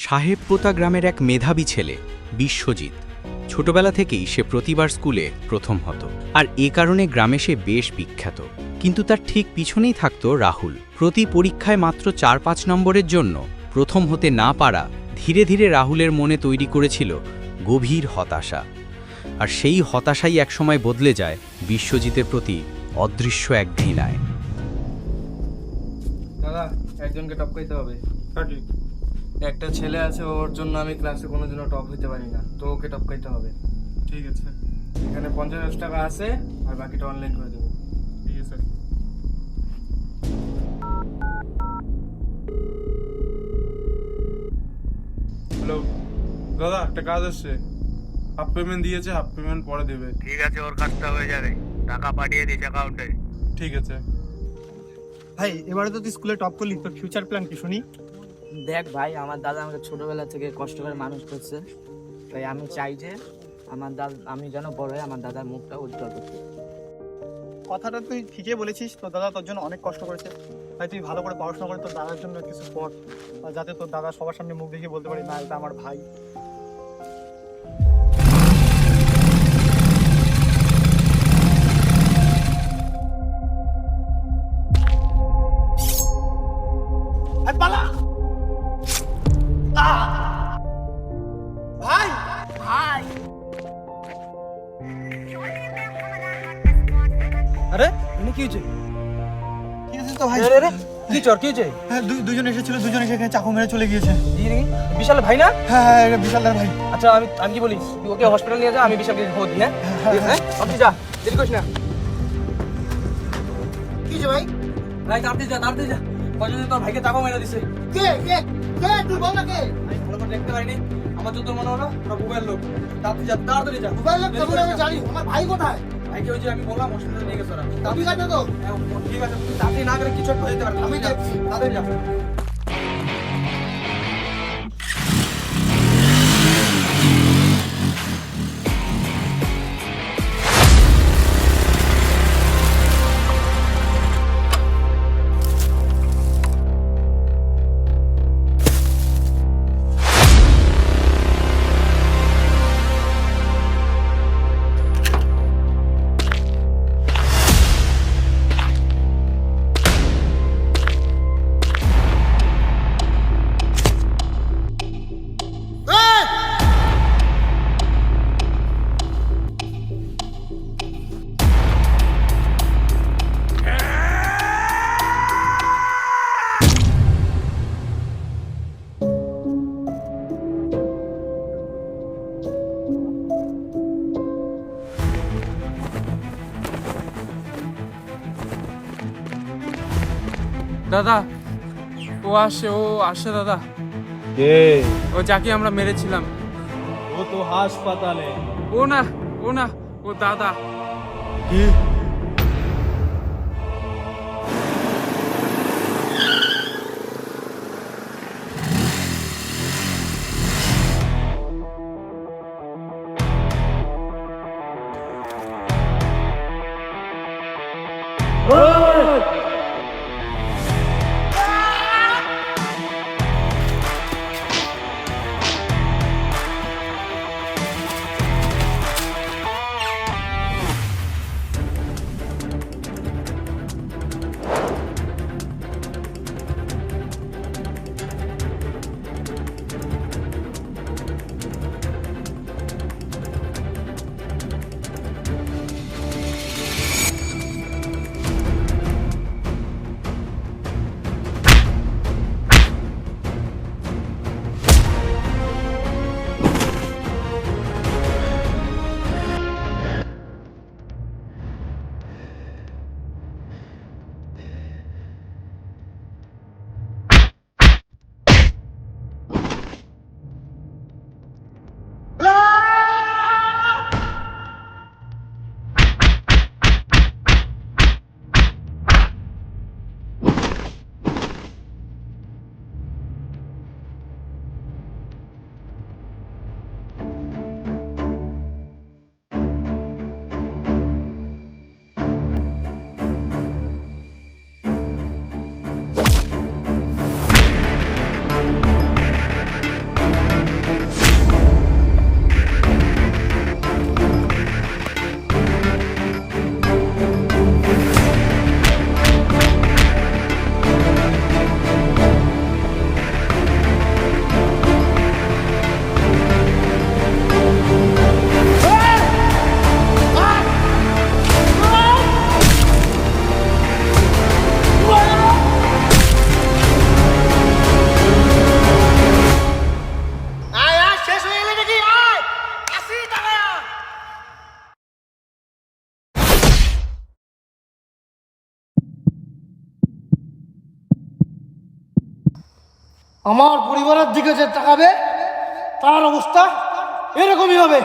সাহেবপোতা গ্রামের এক মেধাবী ছেলে বিশ্বজিৎ। ছোটবেলা থেকেই সে প্রতিবার স্কুলে প্রথম হতো, আর এ কারণে গ্রামে সে বেশ বিখ্যাত। কিন্তু তার ঠিক পিছনেই থাকত রাহুল। প্রতি পরীক্ষায় মাত্র ৪-৫ নম্বরের জন্য প্রথম হতে না পারা ধীরে ধীরে রাহুলের মনে তৈরি করেছিল গভীর হতাশা। আর সেই হতাশাই একসময় বদলে যায় বিশ্বজিতের প্রতি অদৃশ্য এক ঘৃণায়। দাদা, একজনকে টপ করতে হবে। একটা ছেলে আছে, ওর জন্য আমি ক্লাসে কোনোদিনও টপ হইতে পারি না, তো ওকে টপ করতে হবে। ঠিক আছে। এখানে 50 টাকা আছে, আর বাকিটা অনলাইন করে দেবো। ঠিক আছে। হ্যালো দাদা, একটা কাজ আসছে। হাফ পেমেন্ট দিয়েছে, হাফ পেমেন্ট পরে দেবে। ঠিক আছে, ওর কাজটা হয়ে যাবে, টাকা পাঠিয়ে দিস অ্যাকাউন্টে। ঠিক আছে। ভাই, এবারে তো তুই স্কুলে টপ করলি, তোর ফিউচার প্ল্যান কি শুনি? দেখ ভাই, আমার দাদা আমাকে ছোটবেলা থেকে কষ্ট করে মানুষ করছে, তাই আমি চাই যে আমি যেন বড় হয়ে আমার দাদার মুখটা উজ্জ্বল করতে। কথাটা তুই ঠিকই বলেছিস, তোর দাদা তোর জন্য অনেক কষ্ট করেছে। তাই তুই ভালো করে পড়াশোনা করে তোর দাদার জন্য কিছু কর, যাতে তোর দাদা সবার সামনে মুখ দেখিয়ে বলতে পারি, না এটা আমার ভাই। আরে এনে কি হয়েছে? কি আছে তো ভাই? কি চর কি হয়েছে? হ্যাঁ, দুজন এসেছিল, দুজন এসে এখানে চাকু মেরে চলে গিয়েছে। বিশাল ভাই না? হ্যাঁ হ্যাঁ, এটা বিশালদার ভাই। আচ্ছা, আমি কি বলি, তুই ওকে হসপিটাল নিয়ে যা, আমি বিশালকে খবর দিই। হ্যাঁ, আপনি যা, দেরি করিস না। কি যে ভাই? ভাই তাড়াতাড়ি যা, কজন তোর ভাইকে টাকা মেরে দিছে। কে কে কে তুই বল না কে? আমি ভালো করে দেখতে পারিনি, আমার যত মনে হলো ওরা মোবাইল লোক। তাড়াতাড়ি যা। মোবাইল খবর আমি জানি, আমার ভাই কোথায়? ভাইকে ওই যে আমি বললাম হসপিটালে নিয়ে গেছে ওরা। ঠিক আছে তো? ঠিক আছে, তাড়াতাড়ি না গেলে কিছু একটা হয়ে যেতে পারে। আমি দেখছি। তাড়াতাড়ি যা। দাদা, ও আসে দাদা। কে? ও যাকে আমরা মেরেছিলাম। ও তো হাসপাতালে। ও না, ও দাদা। কি? আমার পরিবারের দিকে যে তাকাবে তার অবস্থা এরকমই হবে।